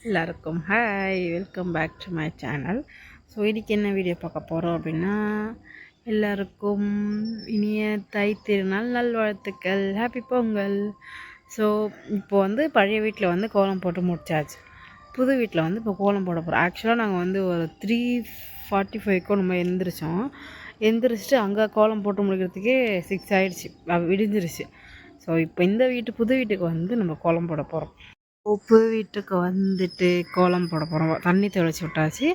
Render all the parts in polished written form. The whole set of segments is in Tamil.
எல்லாருக்கும் hi, welcome back to my channel. So இன்றைக்கி என்ன வீடியோ பார்க்க போகிறோம் அப்படின்னா, எல்லாருக்கும் இனிய தை திருநாள் நல்வாழ்த்துக்கள், ஹாப்பி பொங்கல். ஸோ இப்போ பழைய வீட்டில் கோலம் போட்டு முடிச்சாச்சு. புது வீட்டில் இப்போ கோலம் போட போகிறோம். ஆக்சுவலாக நாங்கள் ஒரு 3:45 நம்ம எந்திரிச்சிட்டு அங்கே கோலம் போட்டு முடிக்கிறதுக்கே 6 ஆகிடுச்சு, விடிஞ்சிருச்சு. ஸோ இப்போ இந்த புது வீட்டுக்கு நம்ம கோலம் போட போகிறோம். புது வீட்டுக்கு கோலம் போட போகிறோம். தண்ணி தெளித்து விட்டாச்சு.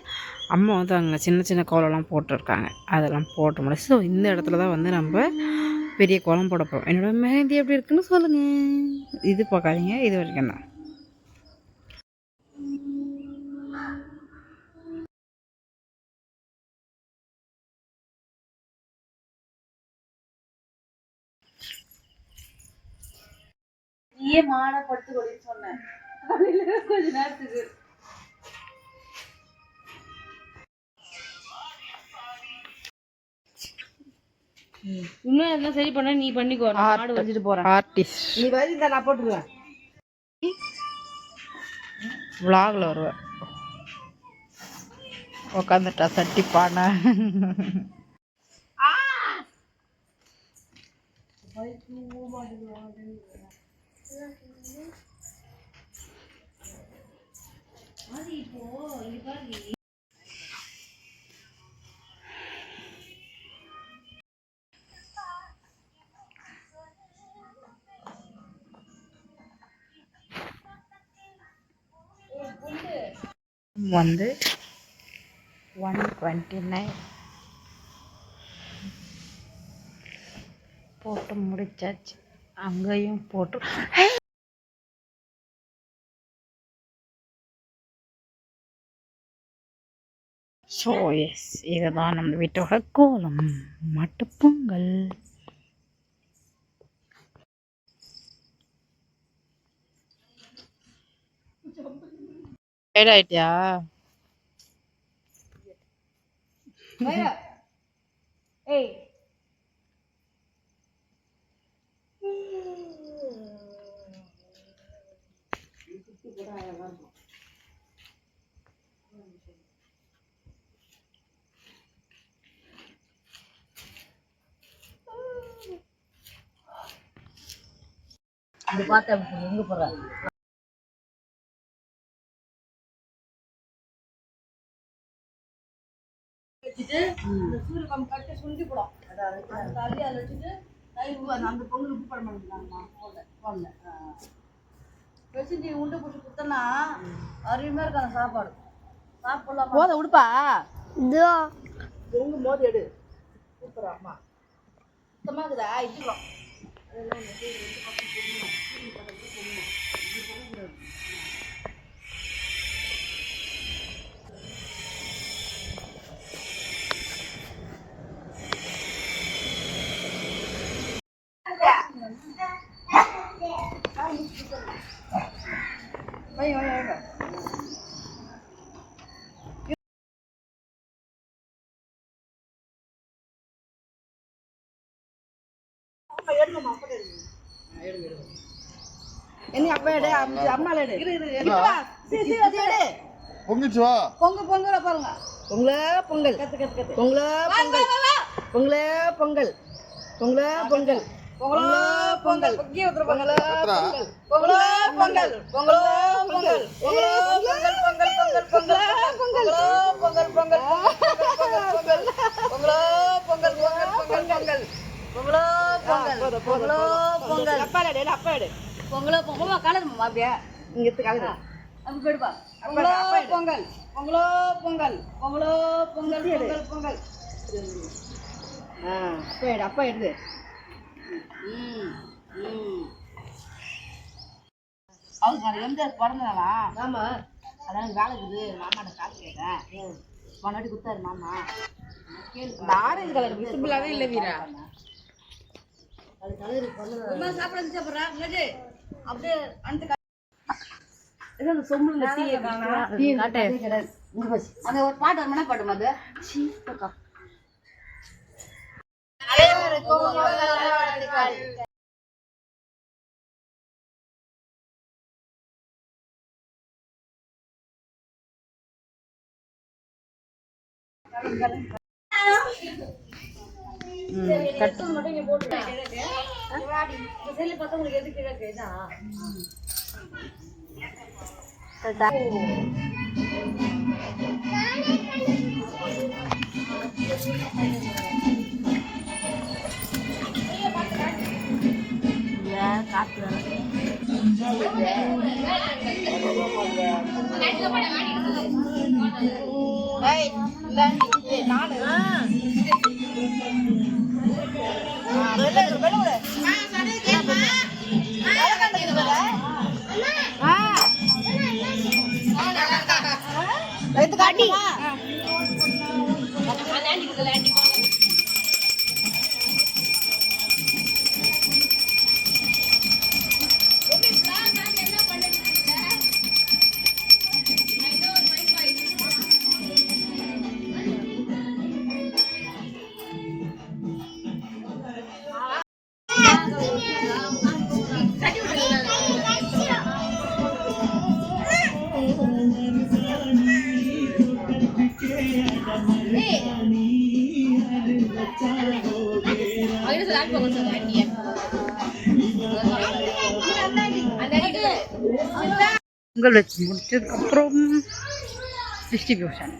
அம்மா அங்கே சின்ன சின்ன கோலம்லாம் போட்டிருக்காங்க, அதெல்லாம் போட்டு முடிச்சு. ஸோ இந்த இடத்துல தான் நம்ம பெரிய கோலம் போட போகிறோம். என்னோடய மெஹந்தி எப்படி இருக்குன்னு சொல்லுங்கள். இது பார்க்காதீங்க, இது வரைக்கும் தான். நீயே மாலை படுத்து கொடின்னு சொன்னேன் கொஞ்ச நேரத்துக்கு. இன்னும் எல்லாம் சரி பண்ண நீ பண்ணிக்கோ. மாடு வச்சுட்டு போறேன். ஆர்டிஸ்ட் நீ வரி இந்த நான் போட்டுருவேன். விளாகில் வருவேன். உக்காந்துட்டா சட்டிப்பான. வந்து 129 போட்டு முடிச்சாச்சு. அங்கேயும் போட்டு. ஸோ எஸ், இதுதான் நம்ம வீட்டோட கோலம், மட்டுப்பொங்கல். ஆயிட்டியா? ஏய் அது பார்த்தா எங்க போற? வச்சுட்டு இந்த சூரியகம் கட்டி சுண்டி போடும். அந்த தள்ளி அதில் வச்சுட்டு அந்த பொங்கல் உப்பு படம் பண்ணிருக்காங்கம்மா. போடல வச்சு நீ உண்டை பிடிச்சி கொடுத்தனா அருமையாக இருக்கும் அந்த சாப்பாடு. சாப்பிடலாம் போத உடுப்பா. இதோ பொங்கும் போது எடு. சூப்பரா அம்மா சுத்தமாக இருக்குதா? இட்டுக்கலாம். என்ன அப்பா எடு, அம்மா எடு. பொங்குச்சுவா பொங்கல பாருங்க. பொங்கல் கத்து பொங்கல பொங்கல் பொங்கல பொங்கல் பொங்கல் பொங்கி ஊத்துற பொங்கல பொங்கல் பொங்கல பொங்கல் பொங்கல பொங்கல் பொங்கல் பொங்கல் பொங்கல் பொங்கல் பொங்கல் பொங்கல் பொங்கல் பொங்கல் பொங்கல் பொங்கல பொங்கல் பொங்கல் பொங்கல் பொங்கலோ பொங்கல் பொங்கலோ பொங்கல். அப்பா எடு பொங்கலோ பொங்கலோ கலருமா அப்படியே இங்க எடுத்து கலரு. அப்படி போயிடுப்பா. பொங்கலோ பொங்கல் பொங்கலோ பொங்கல் பொங்கலோ பொங்கல் பொங்கல் பொங்கல். அப்பா எடுது. அவங்க அது எம்ஜிஆர் பிறந்ததாளா? ஆமா, அதான் வேலை இருக்குது. மாமாட்ட காசு கேட்டேன். முன்னாடி கொடுத்தாரு மாமா. கேளு, ஆரஞ்சு கலர் விசிபிளாவே இல்லை வீரா. அது கலர் பண்ண சாப்பிட சாப்பிட்றா அப்படியே அந்த சொம்புல அந்த ஒரு பாட்டு வருமானா பாட்டு அது பொங்கல் வச்சு முடிச்சதுக்கப்புறம் டிஸ்ட்ரிபியூஷன்